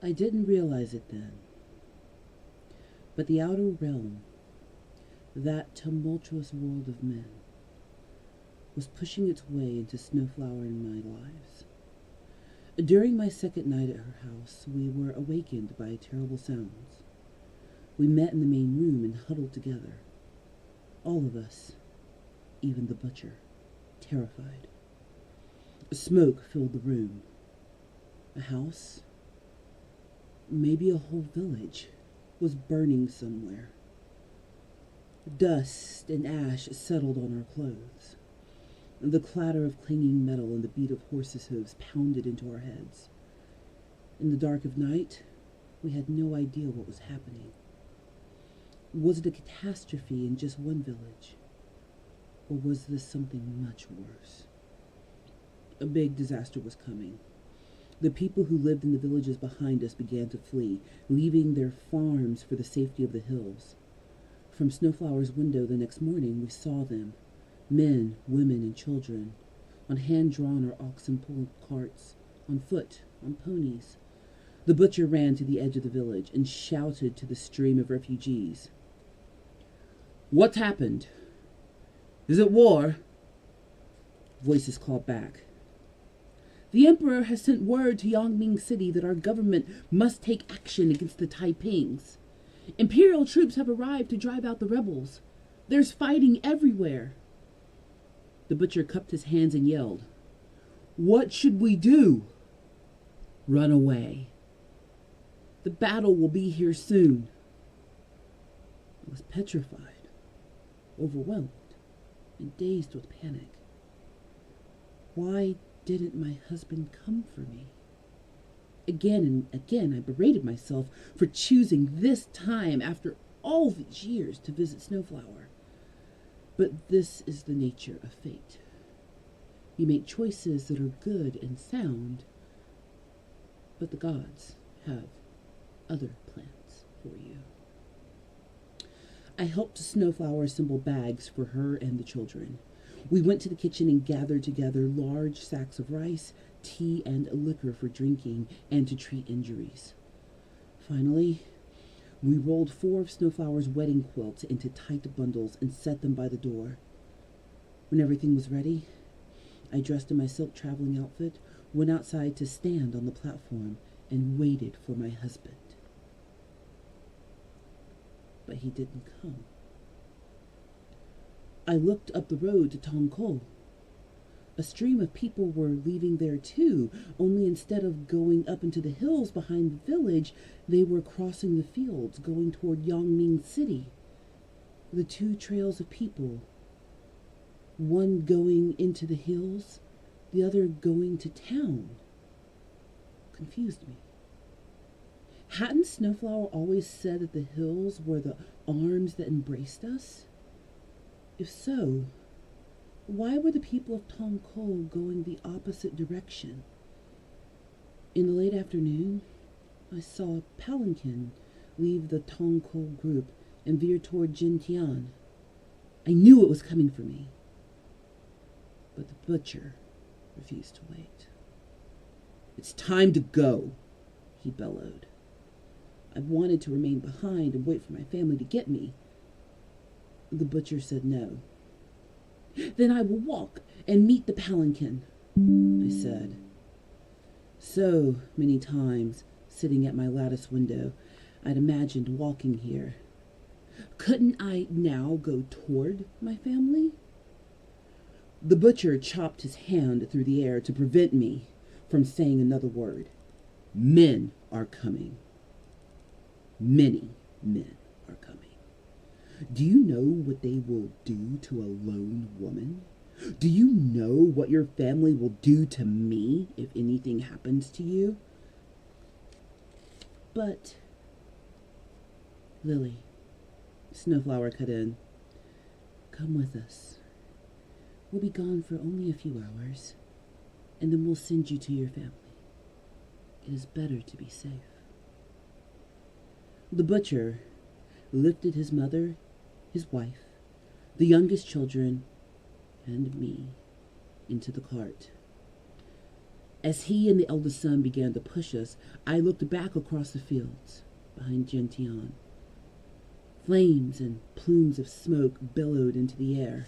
I didn't realize it then, but the outer realm, that tumultuous world of men, was pushing its way into Snowflower and my lives. During my second night at her house, we were awakened by terrible sounds. We met in the main room and huddled together. All of us, even the butcher, terrified. Smoke filled the room. A house, maybe a whole village, was burning somewhere. Dust and ash settled on our clothes. The clatter of clanging metal and the beat of horses' hooves pounded into our heads. In the dark of night, we had no idea what was happening. Was it a catastrophe in just one village? Or was this something much worse? A big disaster was coming. The people who lived in the villages behind us began to flee, leaving their farms for the safety of the hills. From Snowflower's window the next morning, we saw them, men, women, and children, on hand-drawn or oxen-pulled carts, on foot, on ponies. The butcher ran to the edge of the village and shouted to the stream of refugees. "What's happened? Is it war?" Voices called back. "The Emperor has sent word to Yangming City that our government must take action against the Taipings. Imperial troops have arrived to drive out the rebels. There's fighting everywhere." The butcher cupped his hands and yelled, "What should we do?" "Run away. The battle will be here soon." I was petrified, overwhelmed, and dazed with panic. Why didn't my husband come for me? Again and again I berated myself for choosing this time after all these years to visit Snowflower. But this is the nature of fate. You make choices that are good and sound, but the gods have other plans for you. I helped Snowflower assemble bags for her and the children. We went to the kitchen and gathered together large sacks of rice, tea, and liquor for drinking and to treat injuries. Finally, we rolled 4 of Snowflower's wedding quilts into tight bundles and set them by the door. When everything was ready, I dressed in my silk traveling outfit, went outside to stand on the platform, and waited for my husband. But he didn't come. I looked up the road to Tongko. A stream of people were leaving there too, only instead of going up into the hills behind the village, they were crossing the fields, going toward Yangming City. The 2 trails of people, one going into the hills, the other going to town, confused me. Hadn't Snowflower always said that the hills were the arms that embraced us? If so, why were the people of Tongko going the opposite direction? In the late afternoon, I saw a palanquin leave the Tongko group and veer toward Jintian. I knew it was coming for me. But the butcher refused to wait. "It's time to go," he bellowed. I wanted to remain behind and wait for my family to get me. The butcher said no. "Then I will walk and meet the palanquin," I said. So many times, sitting at my lattice window, I'd imagined walking here. Couldn't I now go toward my family? The butcher chopped his hand through the air to prevent me from saying another word. "Men are coming. Many men are coming. Do you know what they will do to a lone woman? Do you know what your family will do to me if anything happens to you?" "But, Lily," Snowflower cut in, "come with us. We'll be gone for only a few hours, and then we'll send you to your family. It is better to be safe." The butcher lifted his mother, his wife, the youngest children, and me into the cart. As he and the eldest son began to push us, I looked back across the fields behind Gentian. Flames and plumes of smoke billowed into the air.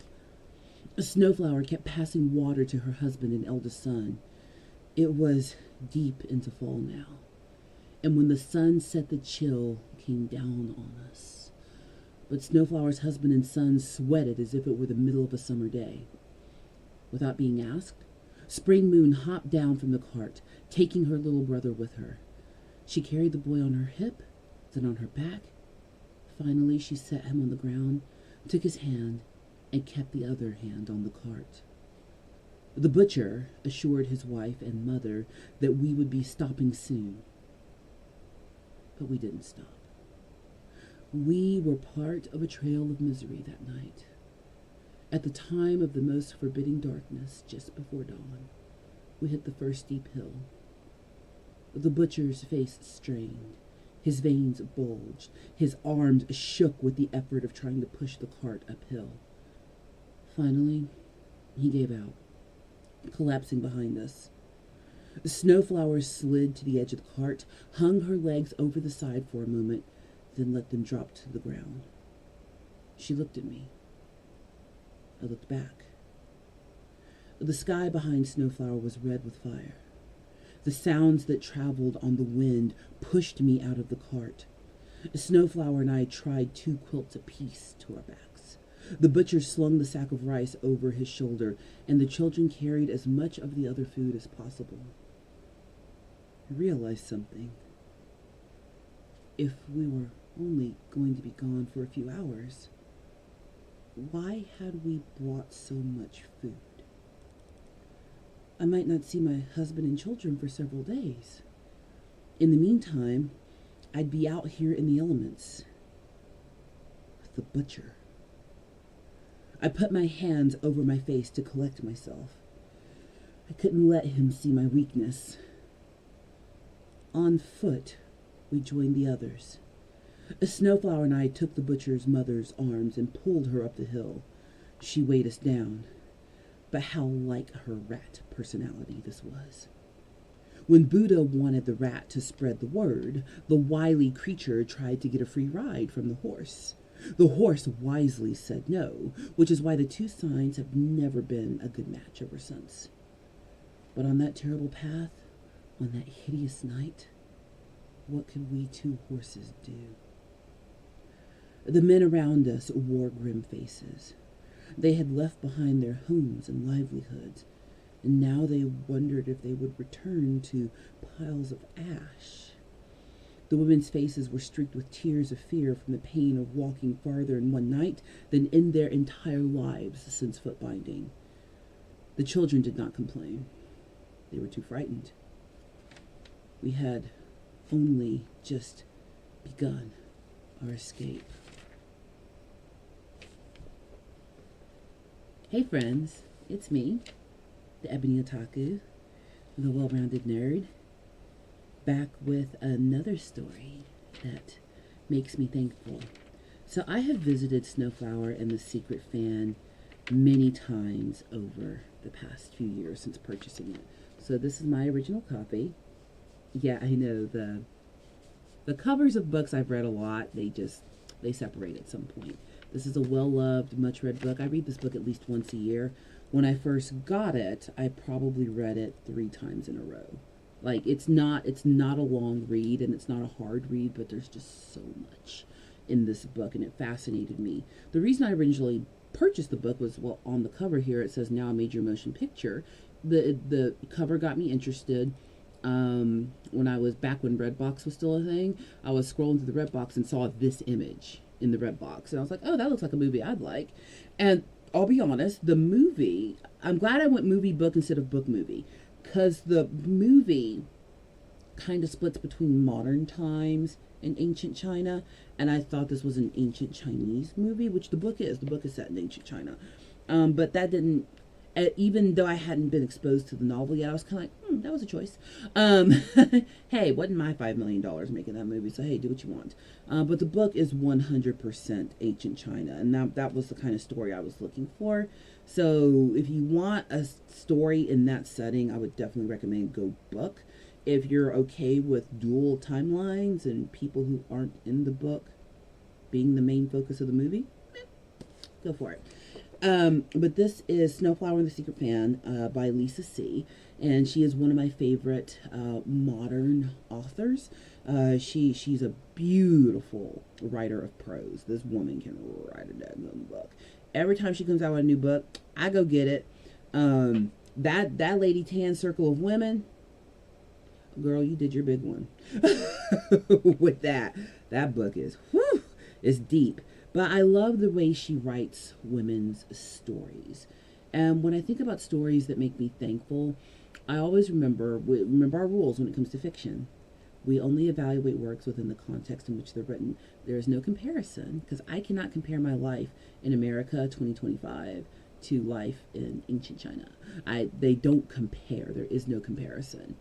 A Snowflower kept passing water to her husband and eldest son. It was deep into fall now, and when the sun set, the chill came down on us. But Snowflower's husband and son sweated as if it were the middle of a summer day. Without being asked, Spring Moon hopped down from the cart, taking her little brother with her. She carried the boy on her hip, then on her back. Finally, she set him on the ground, took his hand, and kept the other hand on the cart. The butcher assured his wife and mother that we would be stopping soon. But we didn't stop. We were part of a trail of misery that night. At the time of the most forbidding darkness, just before dawn, we hit the first steep hill. The butcher's face strained. His veins bulged. His arms shook with the effort of trying to push the cart uphill. Finally, he gave out, collapsing behind us. The Snowflower slid to the edge of the cart, hung her legs over the side for a moment, then let them drop to the ground. She looked at me. I looked back. The sky behind Snowflower was red with fire. The sounds that traveled on the wind pushed me out of the cart. Snowflower and I tried 2 quilts apiece to our backs. The butcher slung the sack of rice over his shoulder, and the children carried as much of the other food as possible. I realized something. If we were only going to be gone for a few hours, why had we brought so much food? I might not see my husband and children for several days. In the meantime, I'd be out here in the elements with the butcher. I put my hands over my face to collect myself. I couldn't let him see my weakness. On foot, we joined the others. A Snowflower and I took the butcher's mother's arms and pulled her up the hill. She weighed us down. But how like her rat personality this was. When Buddha wanted the rat to spread the word, the wily creature tried to get a free ride from the horse. The horse wisely said no, which is why the 2 signs have never been a good match ever since. But on that terrible path, on that hideous night, what could we 2 horses do? The men around us wore grim faces. They had left behind their homes and livelihoods, and now they wondered if they would return to piles of ash. The women's faces were streaked with tears of fear from the pain of walking farther in one night than in their entire lives since foot binding. The children did not complain. They were too frightened. We had only just begun our escape. Hey friends, it's me, the Ebony Otaku, the well-rounded nerd, back with another story that makes me thankful. So I have visited Snowflower and the Secret Fan many times over the past few years since purchasing it. So this is my original copy. Yeah, I know the covers of books I've read a lot, they separate at some point. This is a well-loved, much-read book. I read this book at least once a year. When I first got it, I probably read it 3 times in a row. Like, it's not a long read, and it's not a hard read, but there's just so much in this book, and it fascinated me. The reason I originally purchased the book was, well, on the cover here, it says, now a major motion picture. The cover got me interested. When I was back when Redbox was still a thing, I was scrolling through the Redbox and saw this image in the Redbox, and I was like, oh, that looks like a movie I'd like. And I'll be honest, the movie, I'm glad I went movie book instead of book movie, because the movie kind of splits between modern times and ancient China, and I thought this was an ancient Chinese movie, which the book is. The book is set in ancient China. But that didn't, even though I hadn't been exposed to the novel yet, I was kind of that was a choice. Hey, wasn't my $5 million making that movie, so hey, do what you want. But the book is 100% ancient China, and that was the kind of story I was looking for. So if you want a story in that setting, I would definitely recommend go book. If you're okay with dual timelines and people who aren't in the book being the main focus of the movie, go for it. But this is Snowflower and the Secret Fan by Lisa C. And she is one of my favorite modern authors. She's a beautiful writer of prose. This woman can write a daggone book. Every time she comes out with a new book, I go get it. That Lady Tan Circle of Women, girl, you did your big one with that. That book is whew, it's deep. But I love the way she writes women's stories. And when I think about stories that make me thankful, I always remember our rules when it comes to fiction. We only evaluate works within the context in which they're written. There is no comparison, because I cannot compare my life in America 2025 to life in ancient China. They don't compare. There is no comparison.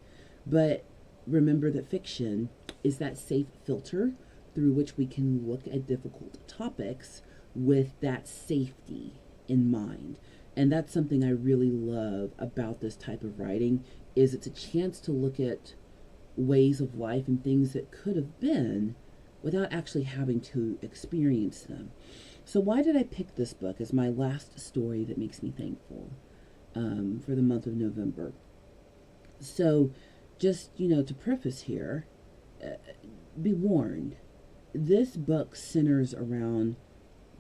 But remember that fiction is that safe filter through which we can look at difficult topics with that safety in mind. And that's something I really love about this type of writing, is it's a chance to look at ways of life and things that could have been without actually having to experience them. So why did I pick this book as my last story that makes me thankful for the month of November? So just, to preface here, be warned, this book centers around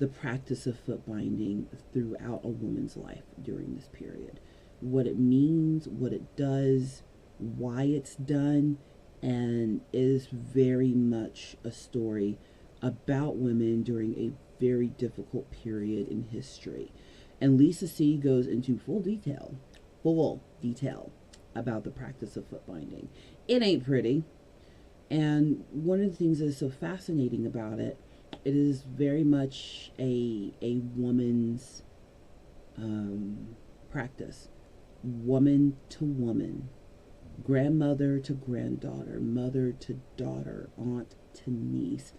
the practice of foot binding throughout a woman's life during this period. What it means, what it does, why it's done, and it is very much a story about women during a very difficult period in history. And Lisa C. goes into full detail about the practice of foot binding. It ain't pretty. And one of the things that is so fascinating about it, it is very much a woman's practice. Woman to woman, grandmother to granddaughter, mother to daughter, aunt to niece,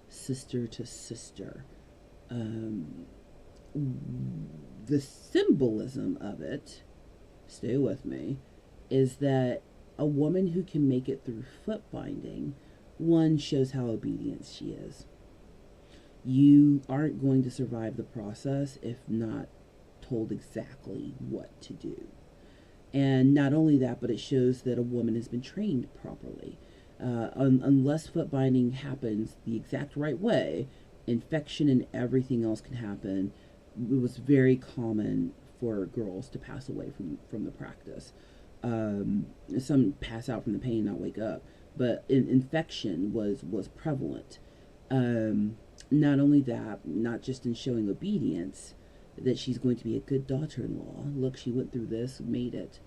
sister to sister. The symbolism of it, stay with me, is that a woman who can make it through foot binding, one, shows how obedient she is. You aren't going to survive the process if not told exactly what to do. And not only that, but it shows that a woman has been trained properly. Unless foot binding happens the exact right way, infection and everything else can happen. It was very common for girls to pass away from the practice. Some pass out from the pain and not wake up, but infection was prevalent. Not only that, not just in showing obedience, that she's going to be a good daughter-in-law. Look, she went through this, made it.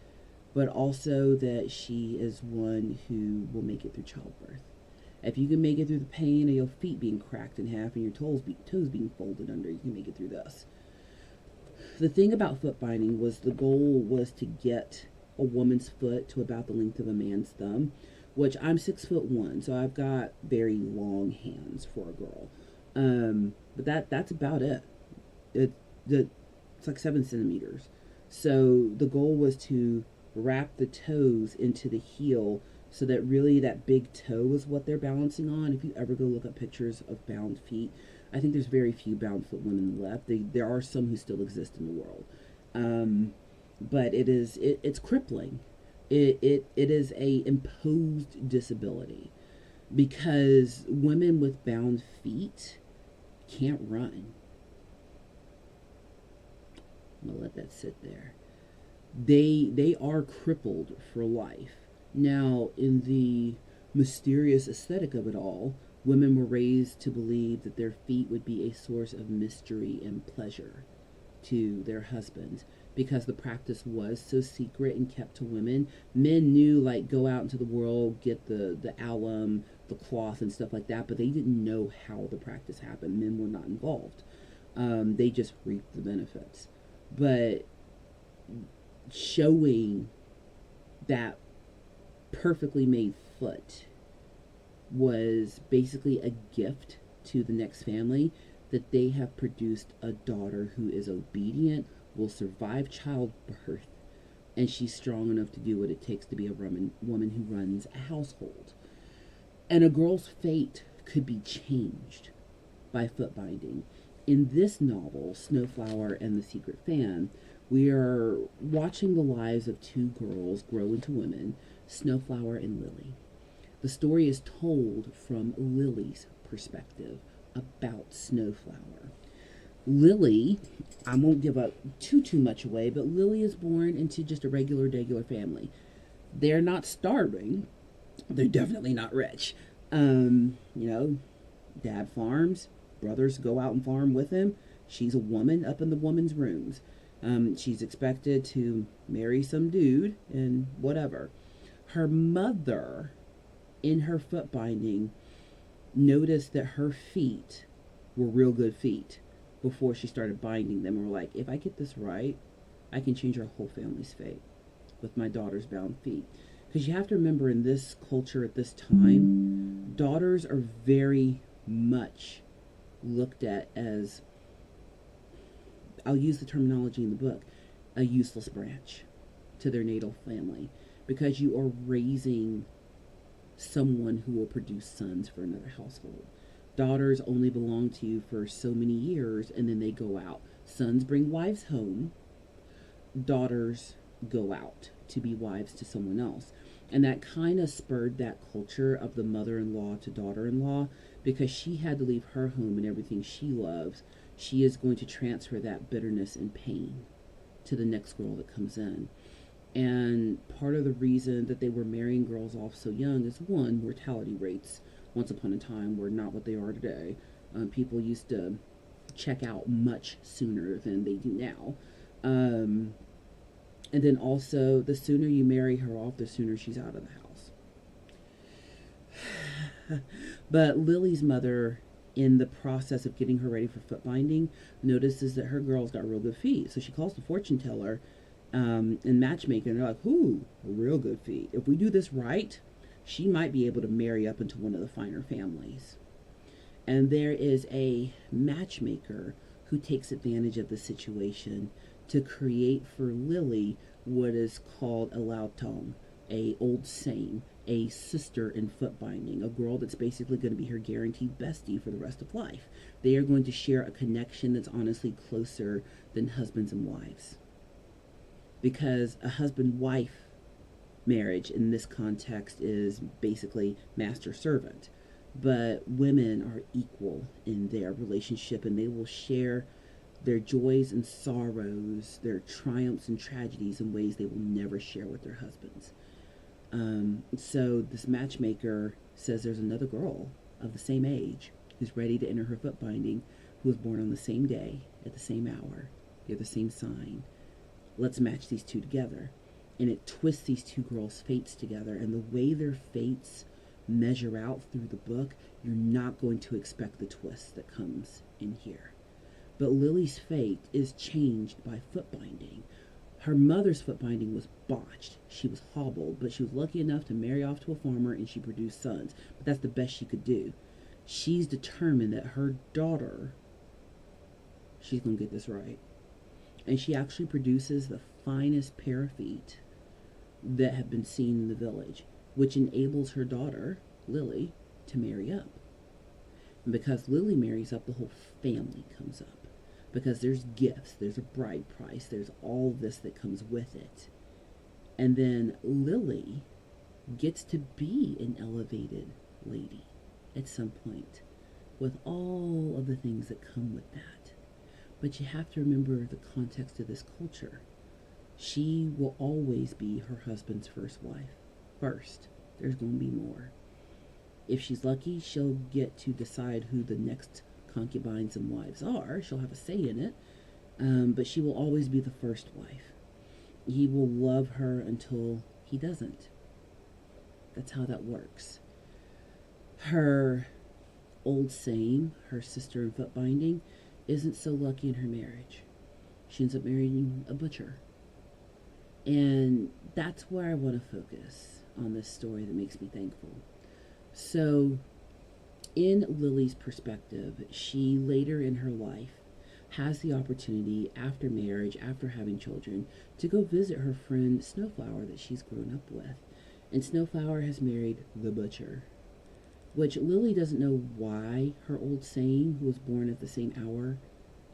But also that she is one who will make it through childbirth. If you can make it through the pain of your feet being cracked in half and your toes being folded under, you can make it through this. The thing about foot binding was the goal was to get a woman's foot to about the length of a man's thumb, which I'm 6'1", so I've got very long hands for a girl. But that's about it. It's like 7 centimeters. So the goal was to wrap the toes into the heel so that really that big toe is what they're balancing on. If you ever go look up pictures of bound feet, I think there's very few bound foot women left. There are some who still exist in the world. But it's crippling. It is a imposed disability because women with bound feet can't run. I'm gonna let that sit there. They are crippled for life. Now, in the mysterious aesthetic of it all, women were raised to believe that their feet would be a source of mystery and pleasure to their husbands because the practice was so secret and kept to women. Men knew, like, go out into the world, get the alum, the cloth and stuff like that, but they didn't know how the practice happened. Men were not involved. They just reaped the benefits. But showing that perfectly made foot was basically a gift to the next family, that they have produced a daughter who is obedient, will survive childbirth, and she's strong enough to do what it takes to be a woman who runs a household. And a girl's fate could be changed by foot binding. In this novel, Snowflower and the Secret Fan, we are watching the lives of two girls grow into women, Snowflower and Lily. The story is told from Lily's perspective about Snowflower. Lily, I won't give up too much away, but Lily is born into just a regular family. They're not starving. They're definitely not rich. You know, dad farms, brothers go out and farm with him. She's a woman up in the woman's rooms. She's expected to marry some dude and whatever. Her mother, in her foot binding, noticed that her feet were real good feet before she started binding them. And we're like, if I get this right, I can change our whole family's fate with my daughter's bound feet. Because you have to remember, in this culture at this time, daughters are very much looked at as, I'll use the terminology in the book, a useless branch to their natal family, because you are raising someone who will produce sons for another household. Daughters only belong to you for so many years, and then they go out. Sons bring wives home. Daughters go out to be wives to someone else. And that kind of spurred that culture of the mother-in-law to daughter-in-law, because she had to leave her home and everything she loves. She is going to transfer that bitterness and pain to the next girl that comes in. And part of the reason that they were marrying girls off so young is, one, mortality rates once upon a time were not what they are today. People used to check out much sooner than they do now. And then also, the sooner you marry her off, the sooner she's out of the house. But Lily's mother, in the process of getting her ready for foot binding, notices that her girl's got real good feet. So she calls the fortune teller and matchmaker, and they're like, ooh, real good feet. If we do this right, she might be able to marry up into one of the finer families. And there is a matchmaker who takes advantage of the situation to create for Lily what is called a lautong, a old saying, a sister in foot binding, a girl that's basically going to be her guaranteed bestie for the rest of life. They are going to share a connection that's honestly closer than husbands and wives. Because a husband-wife marriage in this context is basically master-servant. But women are equal in their relationship, and they will share their joys and sorrows, their triumphs and tragedies in ways they will never share with their husbands. So this matchmaker says there's another girl of the same age who's ready to enter her foot binding, who was born on the same day, at the same hour, they're the same sign. Let's match these two together. And it twists these two girls' fates together, and the way their fates measure out through the book, you're not going to expect the twist that comes in here. But Lily's fate is changed by foot binding. Her mother's foot binding was botched. She was hobbled, but she was lucky enough to marry off to a farmer, and she produced sons. But that's the best she could do. She's determined that her daughter, she's going to get this right. And she actually produces the finest pair of feet that have been seen in the village, which enables her daughter, Lily, to marry up. And because Lily marries up, the whole family comes up. Because there's gifts, there's a bride price, there's all this that comes with it. And then Lily gets to be an elevated lady at some point, with all of the things that come with that. But you have to remember the context of this culture. She will always be her husband's first wife. First. There's going to be more. If she's lucky, she'll get to decide who the next concubines and wives are. She'll have a say in it. But she will always be the first wife. He will love her until he doesn't. That's how that works. Her old saying, her sister in foot binding, isn't so lucky in her marriage. She ends up marrying a butcher. And that's where I want to focus on this story that makes me thankful. So, in Lily's perspective, she later in her life has the opportunity, after marriage, after having children, to go visit her friend Snowflower that she's grown up with. And Snowflower has married the butcher, which Lily doesn't know why her old saying, who was born at the same hour,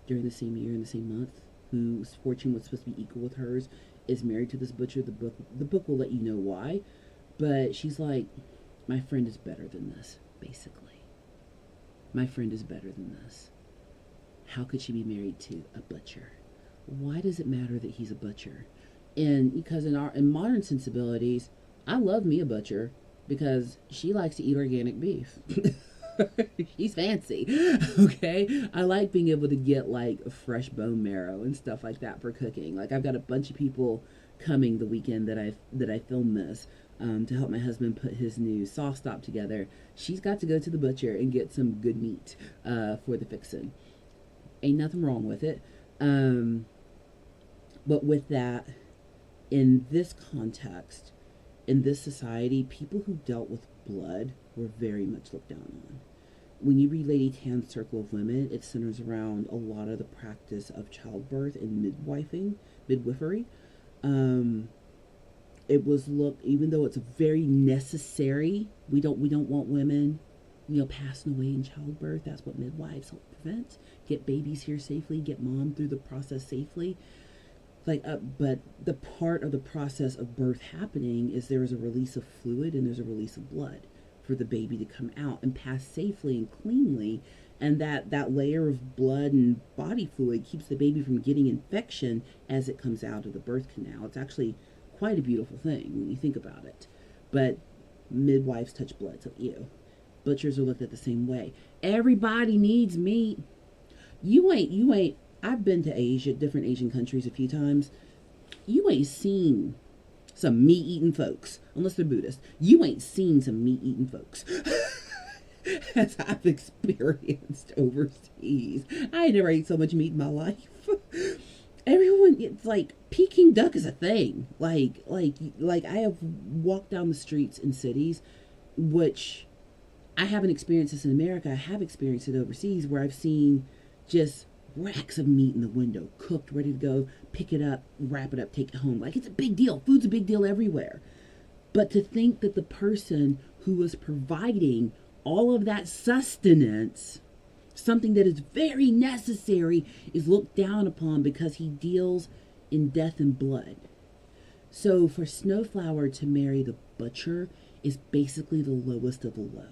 during the same year, in the same month, whose fortune was supposed to be equal with hers, is married to this butcher. The book will let you know why. But she's like, my friend is better than this, basically. My friend is better than this. How could she be married to a butcher? Why does it matter that he's a butcher? And because in modern sensibilities, I love me a butcher because she likes to eat organic beef. She's fancy. Okay, I like being able to get like a fresh bone marrow and stuff like that for cooking. Like I've got a bunch of people coming the weekend that I film this to help my husband put his new sauce stop together. She's got to go to the butcher and get some good meat for the fixin'. Ain't nothing wrong with it. But with that, in this context, in this society, people who dealt with blood were very much looked down on. When you read Lady Tan's Circle of Women, it centers around a lot of the practice of childbirth and midwifery. It was looked, even though it's very necessary, we don't want women, passing away in childbirth. That's what midwives help prevent. Get babies here safely, get mom through the process safely. But the part of the process of birth happening is there is a release of fluid and there's a release of blood for the baby to come out and pass safely and cleanly. And that layer of blood and body fluid keeps the baby from getting infection as it comes out of the birth canal. It's actually quite a beautiful thing when you think about it. But midwives touch blood, so ew. Butchers are looked at the same way. Everybody needs meat. You ain't. I've been to Asia, different Asian countries a few times. You ain't seen some meat-eating folks, unless they're Buddhist. You ain't seen some meat-eating folks. As I've experienced overseas. I never ate so much meat in my life. Everyone, it's like Peking duck is a thing. Like I have walked down the streets in cities, which I haven't experienced this in America. I have experienced it overseas, where I've seen just racks of meat in the window, cooked, ready to go, pick it up, wrap it up, take it home. Like, it's a big deal. Food's a big deal everywhere. But to think that the person who was providing all of that sustenance, something that is very necessary, is looked down upon because he deals in death and blood. So for Snowflower to marry the butcher is basically the lowest of the low.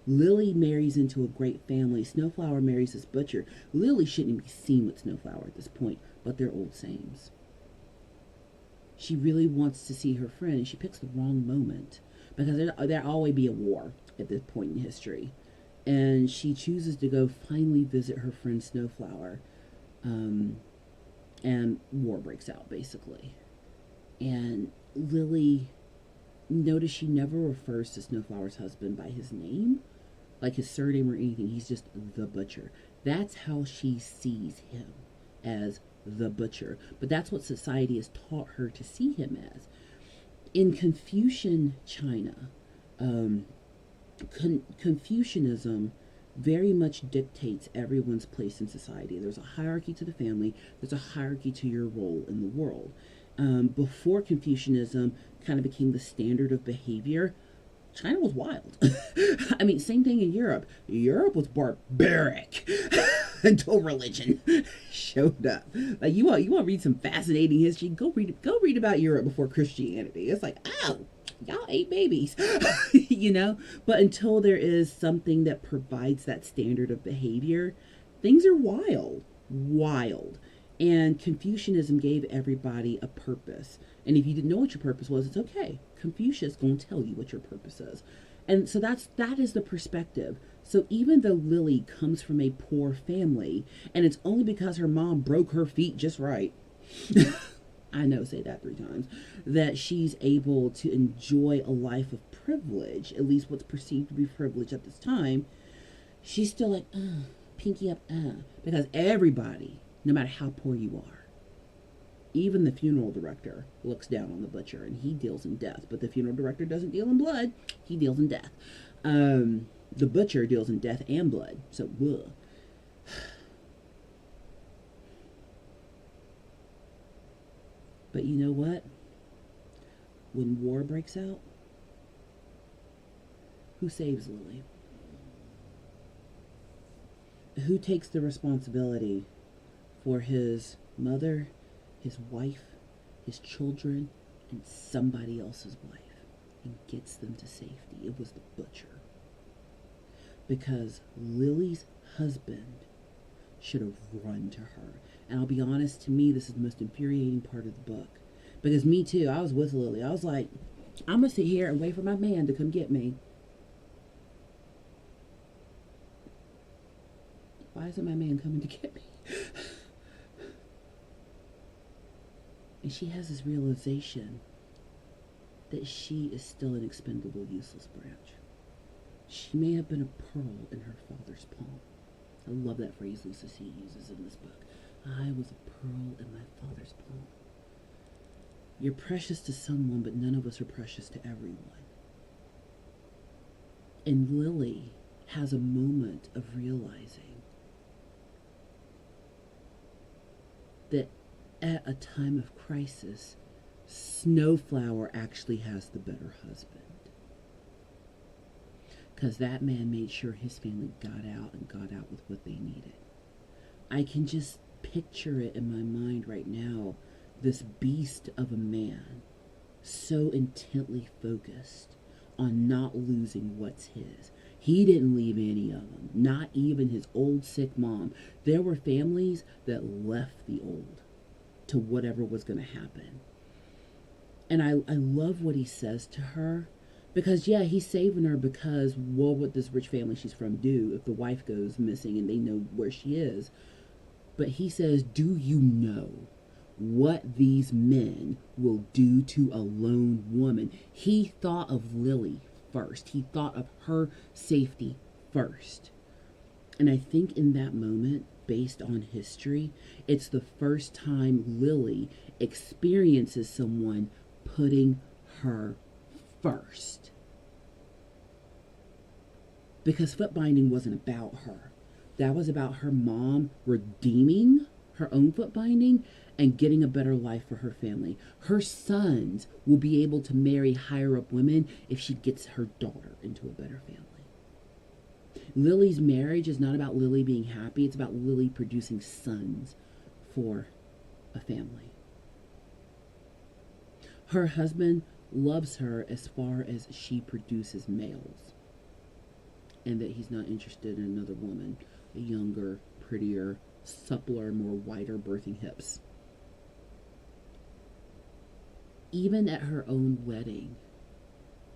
Lily marries into a great family. Snowflower marries this butcher. Lily shouldn't be seen with Snowflower at this point, but they're old sames. She really wants to see her friend, and she picks the wrong moment, because there'll always be a war at this point in history. And she chooses to go finally visit her friend Snowflower, and war breaks out, basically. And Lily, notice she never refers to Snowflower's husband by his name, like his surname or anything. He's just the butcher. That's how she sees him, as the butcher. But that's what society has taught her to see him as. In Confucian China, Confucianism very much dictates everyone's place in society. There's a hierarchy to the family. There's a hierarchy to your role in the world. Before Confucianism kind of became the standard of behavior, China was wild. I mean, same thing in Europe. Europe was barbaric until religion showed up. Like, you want to read some fascinating history? Go read about Europe before Christianity. It's like, oh, y'all ate babies, But until there is something that provides that standard of behavior, things are wild. And Confucianism gave everybody a purpose. And if you didn't know what your purpose was, it's okay. Confucius is going to tell you what your purpose is. And so that is the perspective. So even though Lily comes from a poor family, and it's only because her mom broke her feet just right, I know, say that 3 times, that she's able to enjoy a life of privilege, at least what's perceived to be privilege at this time, she's still like, pinky up, because everybody, no matter how poor you are, Even the funeral director looks down on the butcher, and he deals in death. But the funeral director doesn't deal in blood; he deals in death. The butcher deals in death and blood. So, ugh. But you know what? When war breaks out, who saves Lily? Who takes the responsibility for his mother, his wife, his children, and somebody else's wife, and gets them to safety? It was the butcher. Because Lily's husband should have run to her. And I'll be honest, to me, this is the most infuriating part of the book. Because me too, I was with Lily. I was like, I'm going to sit here and wait for my man to come get me. Why isn't my man coming to get me? And she has this realization that she is still an expendable, useless branch. She may have been a pearl in her father's palm. I love that phrase Lisa C. uses in this book. I was a pearl in my father's palm. You're precious to someone, but none of us are precious to everyone. And Lily has a moment of realizing that at a time of crisis, Snowflower actually has the better husband. Because that man made sure his family got out and got out with what they needed. I can just picture it in my mind right now, this beast of a man, so intently focused on not losing what's his. He didn't leave any of them, not even his old sick mom. There were families that left the old to whatever was going to happen. And I love what he says to her. Because, yeah, he's saving her because what would this rich family she's from do if the wife goes missing and they know where she is? But he says, do you know what these men will do to a lone woman? He thought of Lily first. He thought of her safety first. And I think in that moment, based on history, it's the first time Lily experiences someone putting her first. Because foot binding wasn't about her. That was about her mom redeeming her own foot binding and getting a better life for her family. Her sons will be able to marry higher up women if she gets her daughter into a better family. Lily's marriage is not about Lily being happy. It's about Lily producing sons for a family. Her husband loves her as far as she produces males, and that he's not interested in another woman, a younger, prettier, suppler, more wider birthing hips. Even at her own wedding,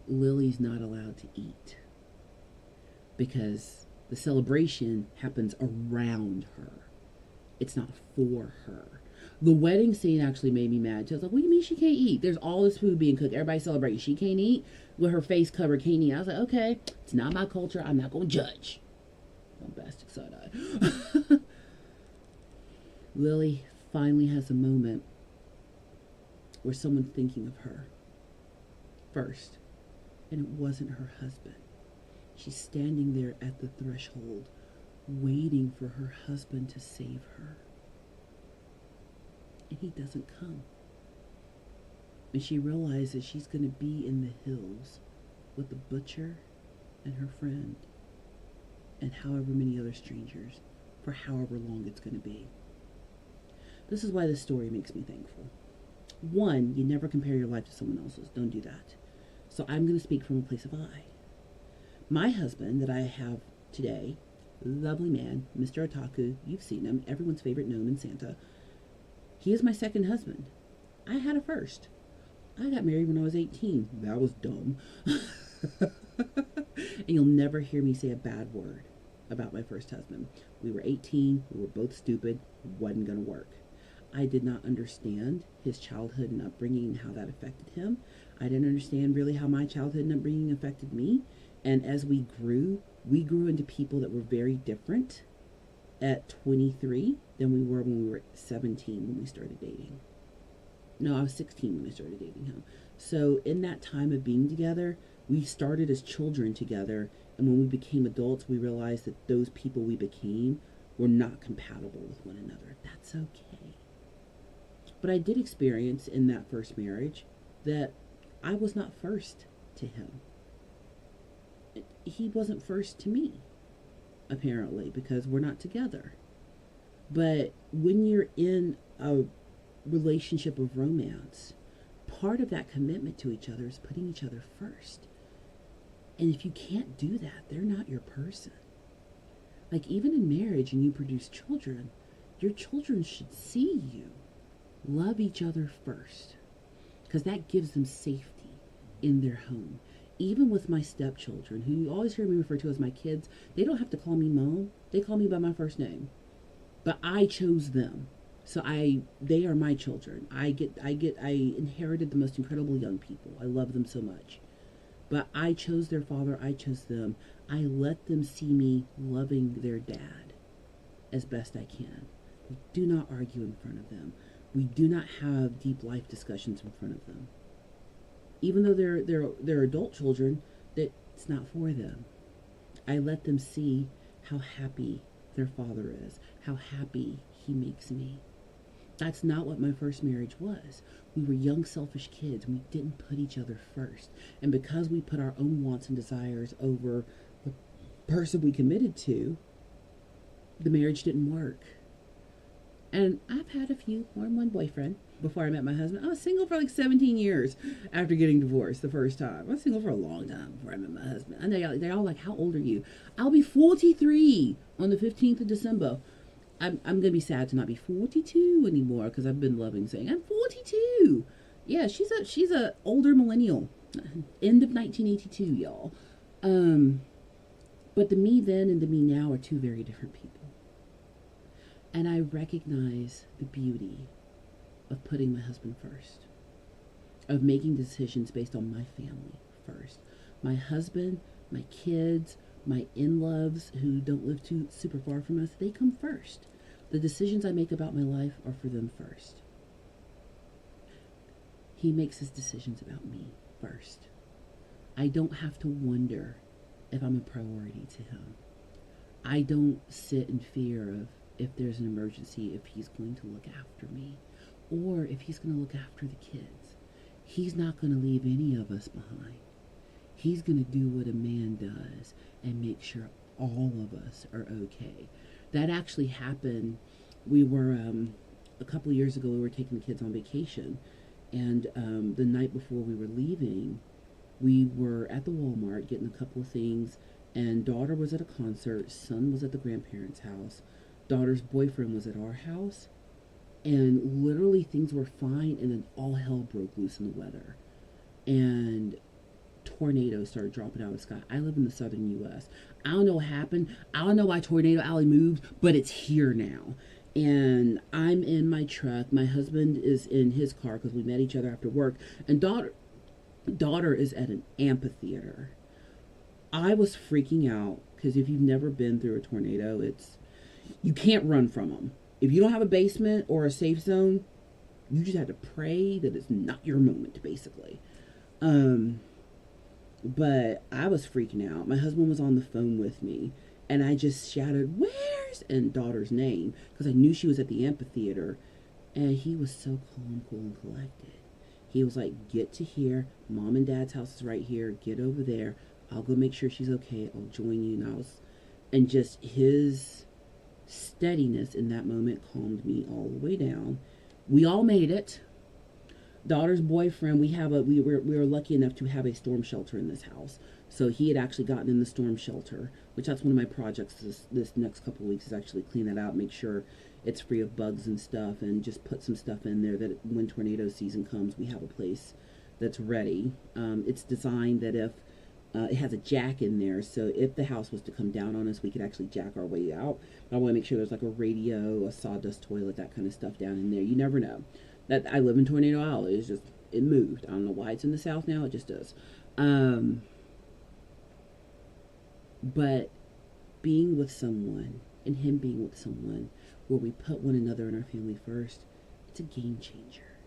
Lily's not allowed to eat because the celebration happens around her. It's not for her. The wedding scene actually made me mad. I was like, what do you mean she can't eat? There's all this food being cooked. Everybody's celebrating. She can't eat? With her face covered, can't eat. I was like, okay, it's not my culture. I'm not going to judge. Bombastic side-eye. Lily finally has a moment where someone's thinking of her first. And it wasn't her husband. She's standing there at the threshold, waiting for her husband to save her. And he doesn't come. And she realizes she's going to be in the hills with the butcher and her friend and however many other strangers for however long it's going to be. This is why this story makes me thankful. One, you never compare your life to someone else's. Don't do that. So I'm going to speak from a place of I. My husband that I have today, lovely man, Mr. Otaku, you've seen him, everyone's favorite gnome in Santa. He is my second husband. I had a first. I got married when I was 18. That was dumb. And you'll never hear me say a bad word about my first husband. We were 18. We were both stupid. Wasn't going to work. I did not understand his childhood and upbringing and how that affected him. I didn't understand really how my childhood and upbringing affected me. And as we grew into people that were very different at 23 than we were when we were 17 when we started dating. No, I was 16 when I started dating him. So in that time of being together, we started as children together, and when we became adults, we realized that those people we became were not compatible with one another. That's okay. But I did experience in that first marriage that I was not first to him. He wasn't first to me, apparently, because we're not together. But when you're in a relationship of romance, part of that commitment to each other is putting each other first. And if you can't do that, they're not your person. Like, even in marriage and you produce children, your children should see you love each other first, because that gives them safety in their home. Even with my stepchildren, who you always hear me refer to as my kids, they don't have to call me mom. They call me by my first name. But I chose them. So they are my children. I inherited the most incredible young people. I love them so much. But I chose their father, I chose them. I let them see me loving their dad as best I can. We do not argue in front of them. We do not have deep life discussions in front of them. Even though they're adult children, that it's not for them. I let them see how happy their father is, how happy he makes me. That's not what my first marriage was. We were young, selfish kids. We didn't put each other first. And because we put our own wants and desires over the person we committed to, the marriage didn't work. And I've had more than one boyfriend before I met my husband. I was single for like 17 years after getting divorced the first time. I was single for a long time before I met my husband. I know they're all like, how old are you? I'll be 43 on the 15th of December. I'm going to be sad to not be 42 anymore, because I've been loving saying I'm 42. Yeah, she's a older millennial. End of 1982, y'all. But the me then and the me now are two very different people. And I recognize the beauty of putting my husband first, of making decisions based on my family first. My husband, my kids, my in-laws who don't live too super far from us, they come first. The decisions I make about my life are for them first. He makes his decisions about me first. I don't have to wonder if I'm a priority to him. I don't sit in fear of, if there's an emergency, if he's going to look after me, or if he's going to look after the kids. He's not going to leave any of us behind. He's going to do what a man does and make sure all of us are okay. That actually happened. We were, a couple of years ago, we were taking the kids on vacation. And the night before we were leaving, we were at the Walmart getting a couple of things. And daughter was at a concert. Son was at the grandparents' house. Daughter's boyfriend was at our house. And literally things were fine. And then all hell broke loose in the weather. And tornadoes started dropping out of the sky. I live in the southern U.S. I don't know what happened. I don't know why Tornado Alley moved, but it's here now. And I'm in my truck. My husband is in his car because we met each other after work. And daughter is at an amphitheater. I was freaking out because if you've never been through a tornado, you can't run from them. If you don't have a basement or a safe zone, you just have to pray that it's not your moment, basically. But I was freaking out. My husband was on the phone with me, and I just shouted, "Where's?" and daughter's name, because I knew she was at the amphitheater. And he was so calm, cool, and collected. He was like, "Get to here. Mom and Dad's house is right here. Get over there. I'll go make sure she's okay. I'll join you." And just his steadiness in that moment calmed me all the way down. We all made it. Daughter's boyfriend, we were lucky enough to have a storm shelter in this house. So he had actually gotten in the storm shelter, which that's one of my projects this next couple of weeks, is actually clean that out, make sure it's free of bugs and stuff, and just put some stuff in there that when tornado season comes, we have a place that's ready. It's designed that if it has a jack in there, so if the house was to come down on us, we could actually jack our way out. But I want to make sure there's like a radio, a sawdust toilet, that kind of stuff down in there. You never know. That I live in Tornado Alley. It moved. I don't know why it's in the south now. It just does. But being with someone, and him being with someone where we put one another and our family first, it's a game changer.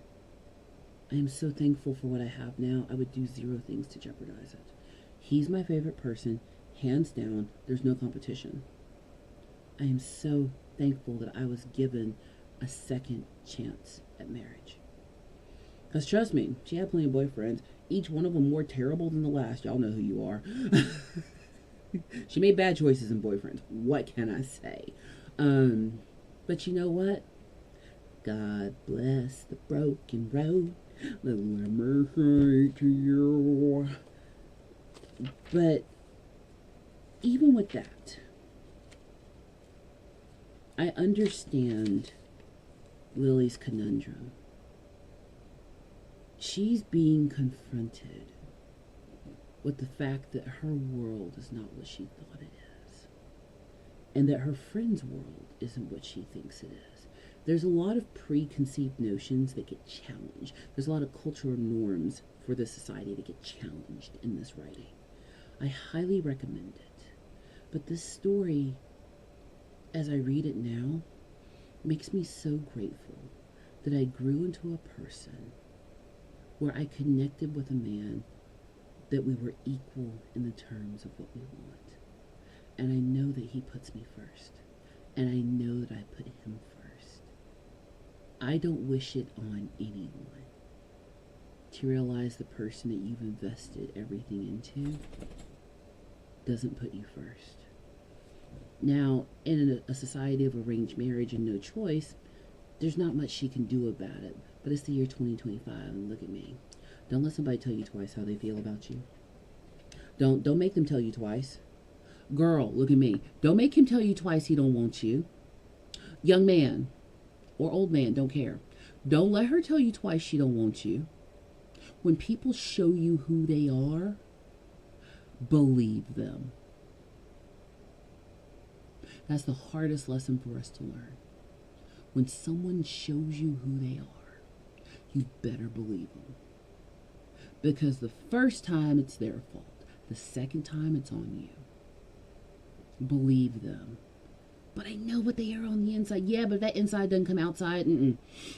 I am so thankful for what I have now. I would do zero things to jeopardize it. He's my favorite person, hands down. There's no competition. I am so thankful that I was given a second chance at marriage. Because trust me, she had plenty of boyfriends, each one of them more terrible than the last. Y'all know who you are. She made bad choices in boyfriends. What can I say? But you know what? God bless the broken road. Let me say to you. But even with that, I understand Lily's conundrum. She's being confronted with the fact that her world is not what she thought it is, and that her friend's world isn't what she thinks it is. There's a lot of preconceived notions that get challenged. There's a lot of cultural norms for this society that get challenged in this writing. I highly recommend it. But this story, as I read it now, makes me so grateful that I grew into a person where I connected with a man that we were equal in the terms of what we want. And I know that he puts me first. And I know that I put him first. I don't wish it on anyone to realize the person that you've invested everything into doesn't put you first. Now, in a society of arranged marriage and no choice, there's not much she can do about it. But it's the year 2025, and look at me. Don't let somebody tell you twice how they feel about you. Don't make them tell you twice. Girl, look at me. Don't make him tell you twice he don't want you. Young man or old man, don't care. Don't let her tell you twice she don't want you. When people show you who they are, believe them. That's the hardest lesson for us to learn. When someone shows you who they are, you better believe them. Because the first time it's their fault. The second time it's on you. Believe them. But I know what they are on the inside. Yeah, but if that inside doesn't come outside,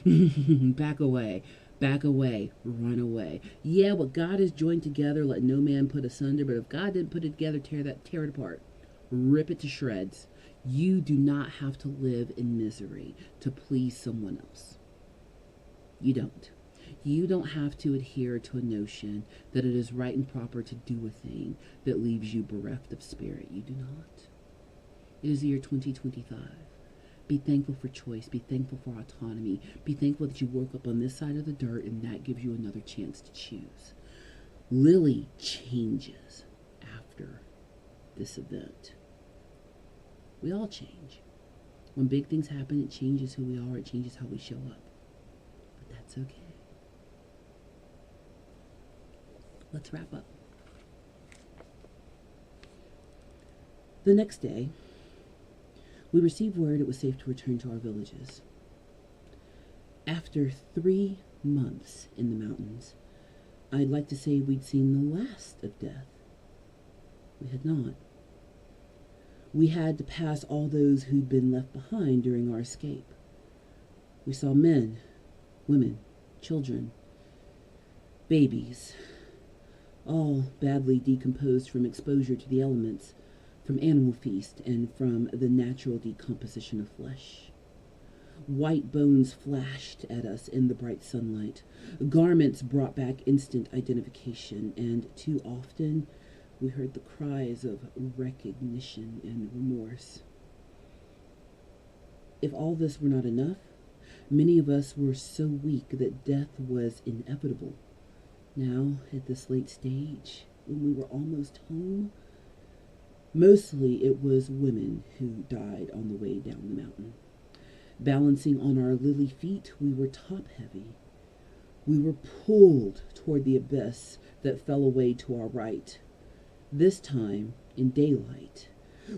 back away. Back away. Run away. Yeah, what God has joined together, let no man put asunder. But if God didn't put it together, tear it apart. Rip it to shreds. You do not have to live in misery to please someone else. You don't. You don't have to adhere to a notion that it is right and proper to do a thing that leaves you bereft of spirit. You do not. It is the year 2025. Be thankful for choice. Be thankful for autonomy. Be thankful that you woke up on this side of the dirt and that gives you another chance to choose. Lily changes after this event. We all change. When big things happen, it changes who we are. It changes how we show up. But that's okay. Let's wrap up. The next day, we received word it was safe to return to our villages. After 3 months in the mountains, I'd like to say we'd seen the last of death. We had not. We had to pass all those who'd been left behind during our escape. We saw men, women, children, babies, all badly decomposed from exposure to the elements, from animal feast, and from the natural decomposition of flesh. White bones flashed at us in the bright sunlight. Garments brought back instant identification, and too often we heard the cries of recognition and remorse. If all this were not enough, many of us were so weak that death was inevitable. Now, at this late stage, when we were almost home, mostly it was women who died on the way down the mountain. Balancing on our lily feet, we were top-heavy. We were pulled toward the abyss that fell away to our right. This time, in daylight,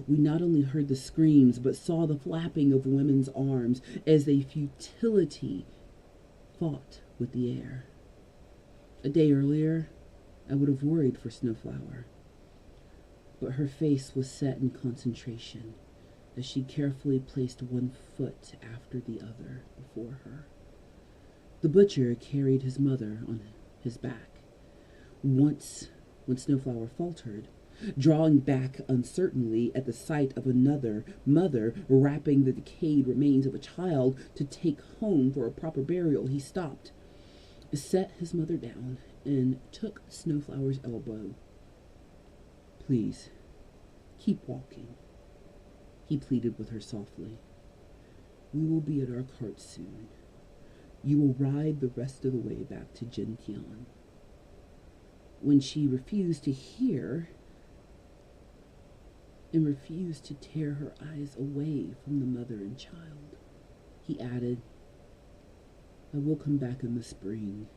we not only heard the screams, but saw the flapping of women's arms as they futilely fought with the air. A day earlier, I would have worried for Snowflower, but her face was set in concentration as she carefully placed one foot after the other before her. The butcher carried his mother on his back. Once, when Snowflower faltered, drawing back uncertainly at the sight of another mother wrapping the decayed remains of a child to take home for a proper burial, he stopped, set his mother down, and took Snowflower's elbow. "Please, keep walking," he pleaded with her softly. "We will be at our cart soon. You will ride the rest of the way back to Gentian." When she refused to hear and refused to tear her eyes away from the mother and child, he added, "I will come back in the spring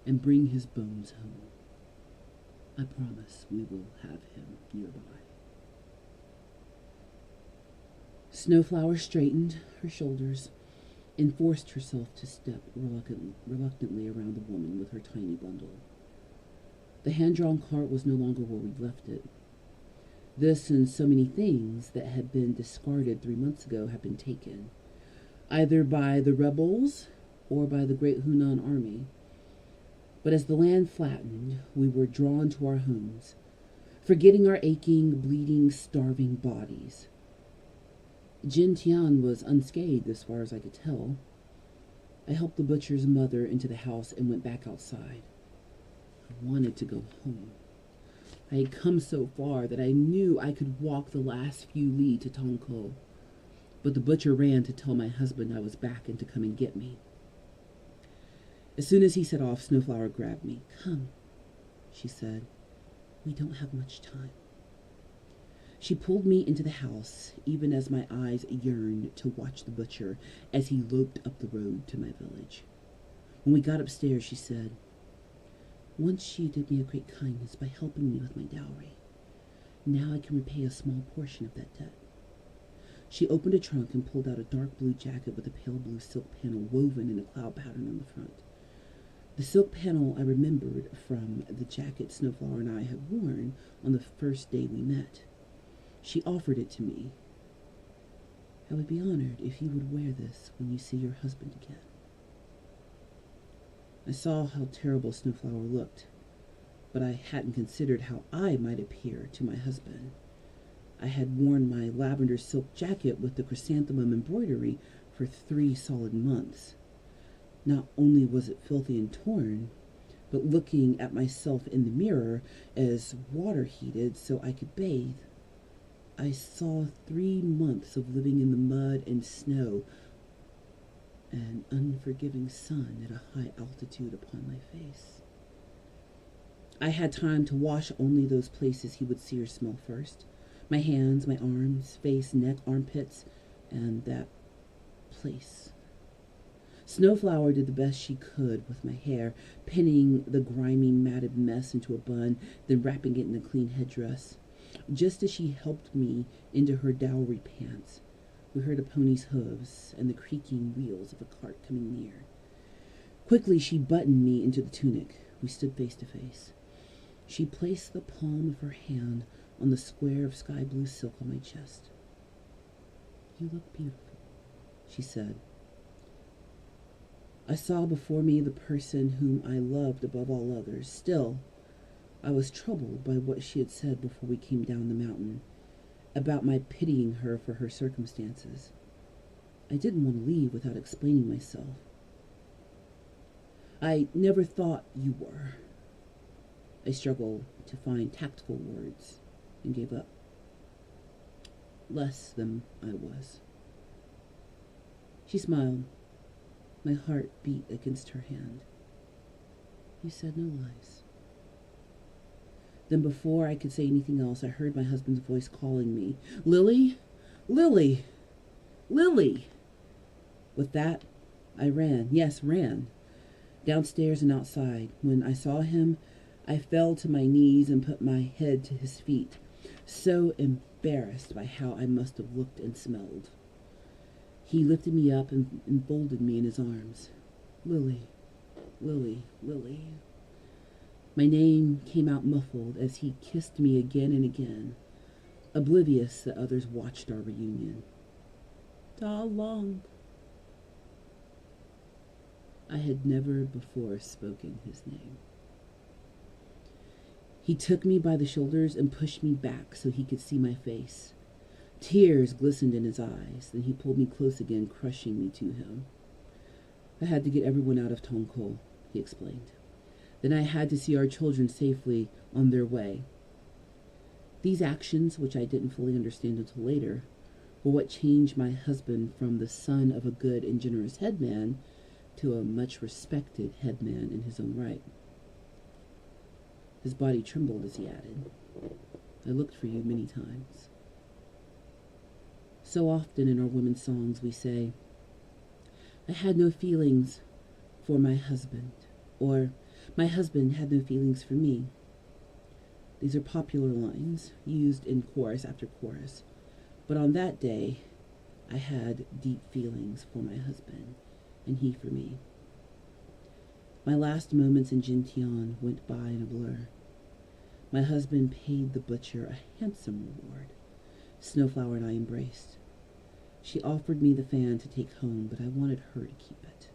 and bring his bones home. I promise we will have him nearby." Snowflower straightened her shoulders and forced herself to step reluctantly around the woman with her tiny bundle. The hand-drawn cart was no longer where we'd left it. This and so many things that had been discarded 3 months ago had been taken, either by the rebels or by the great Hunan army. But as the land flattened, we were drawn to our homes, forgetting our aching, bleeding, starving bodies. Jin Tian was unscathed as far as I could tell. I helped the butcher's mother into the house and went back outside. I wanted to go home. I had come so far that I knew I could walk the last few li to Tongko. But the butcher ran to tell my husband I was back and to come and get me. As soon as he set off, Snowflower grabbed me. "Come," she said. "We don't have much time." She pulled me into the house, even as my eyes yearned to watch the butcher as he loped up the road to my village. When we got upstairs, she said, "Once you did me a great kindness by helping me with my dowry. Now I can repay a small portion of that debt." She opened a trunk and pulled out a dark blue jacket with a pale blue silk panel woven in a cloud pattern on the front. The silk panel I remembered from the jacket Snowflower and I had worn on the first day we met. She offered it to me. "I would be honored if you would wear this when you see your husband again." I saw how terrible Snowflower looked, but I hadn't considered how I might appear to my husband. I had worn my lavender silk jacket with the chrysanthemum embroidery for 3 solid months. Not only was it filthy and torn, but looking at myself in the mirror as water heated so I could bathe, I saw 3 months of living in the mud and snow and unforgiving sun at a high altitude upon my face. I had time to wash only those places he would see or smell first. My hands, my arms, face, neck, armpits, and that place. Snowflower did the best she could with my hair, pinning the grimy, matted mess into a bun, then wrapping it in a clean headdress. Just as she helped me into her dowry pants, we heard a pony's hooves and the creaking wheels of a cart coming near. Quickly, she buttoned me into the tunic. We stood face to face. She placed the palm of her hand on the square of sky blue silk on my chest. "You look beautiful," she said. I saw before me the person whom I loved above all others. Still, I was troubled by what she had said before we came down the mountain, about my pitying her for her circumstances. I didn't want to leave without explaining myself. "I never thought you were." I struggled to find tactful words and gave up. "Less than I was." She smiled. My heart beat against her hand. "You said no lies." Then before I could say anything else, I heard my husband's voice calling me, "Lily! Lily! Lily!" With that, I ran. Yes, ran. Downstairs and outside. When I saw him, I fell to my knees and put my head to his feet, so embarrassed by how I must have looked and smelled. He lifted me up and enfolded me in his arms. "Lily, Lily, Lily." My name came out muffled as he kissed me again and again, oblivious that others watched our reunion. "Da Long." I had never before spoken his name. He took me by the shoulders and pushed me back so he could see my face. Tears glistened in his eyes. Then he pulled me close again, crushing me to him. I had to get everyone out of Tongko, he explained. Then I had to see our children safely on their way. These actions, which I didn't fully understand until later, were what changed my husband from the son of a good and generous headman to a much respected headman in his own right. His body trembled as he added, I looked for you many times. So often in our women's songs we say, I had no feelings for my husband, or my husband had no feelings for me. These are popular lines used in chorus after chorus, but on that day, I had deep feelings for my husband, and he for me. My last moments in Jintian went by in a blur. My husband paid the butcher a handsome reward. Snowflower and I embraced. She offered me the fan to take home, but I wanted her to keep it,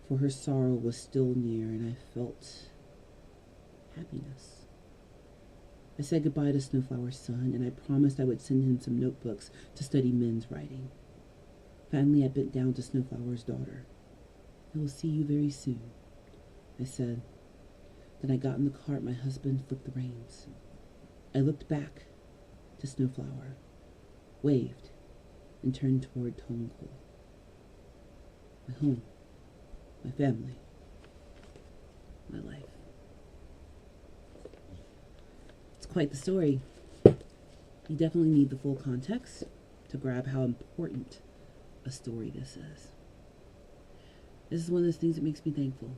for her sorrow was still near, and I felt happiness. I said goodbye to Snowflower's son, and I promised I would send him some notebooks to study men's writing. Finally, I bent down to Snowflower's daughter. I will see you very soon, I said. Then I got in the cart. My husband flipped the reins. I looked back to Snowflower, waved, and turned toward Tongko. My home, my family, my life. It's quite the story. You definitely need the full context to grab how important a story this is. This is one of those things that makes me thankful.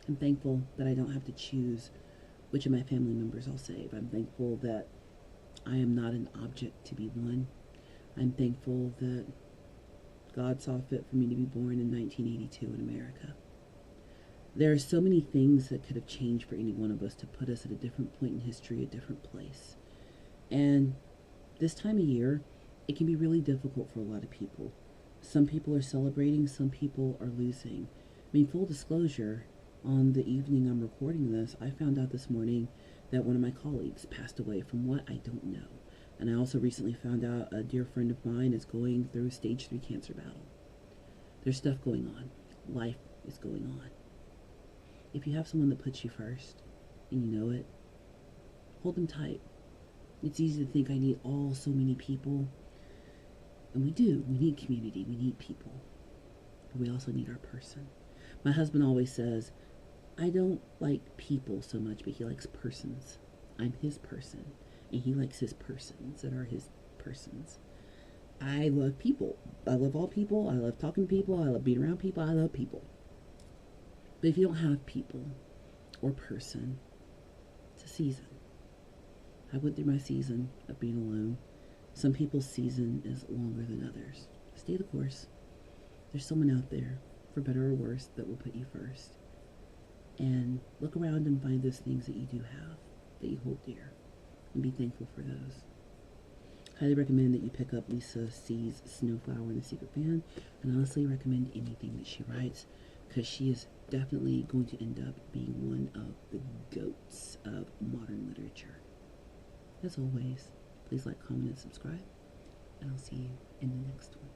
I'm thankful that I don't have to choose which of my family members I'll save. I'm thankful that I am not an object to be won. I'm thankful that God saw fit for me to be born in 1982 in America. There are so many things that could have changed for any one of us to put us at a different point in history, a different place. And this time of year, it can be really difficult for a lot of people. Some people are celebrating, some people are losing. I mean, full disclosure, on the evening I'm recording this, I found out this morning that one of my colleagues passed away from what I don't know. And I also recently found out a dear friend of mine is going through stage 3 cancer battle. There's stuff going on. Life is going on. If you have someone that puts you first, and you know it, hold them tight. It's easy to think I need so many people. And we do. We need community. We need people. But we also need our person. My husband always says, I don't like people so much, but he likes persons. I'm his person, and he likes his persons that are his persons. I love people. I love all people. I love talking to people. I love being around people. I love people. But if you don't have people or person, it's a season. I went through my season of being alone. Some people's season is longer than others. Stay the course. There's someone out there, for better or worse, that will put you first. And look around and find those things that you do have, that you hold dear, and be thankful for those. Highly recommend that you pick up Lisa C's Snowflower and the Secret Fan, and honestly recommend anything that she writes, because she is definitely going to end up being one of the goats of modern literature. As always, please like, comment, and subscribe, and I'll see you in the next one.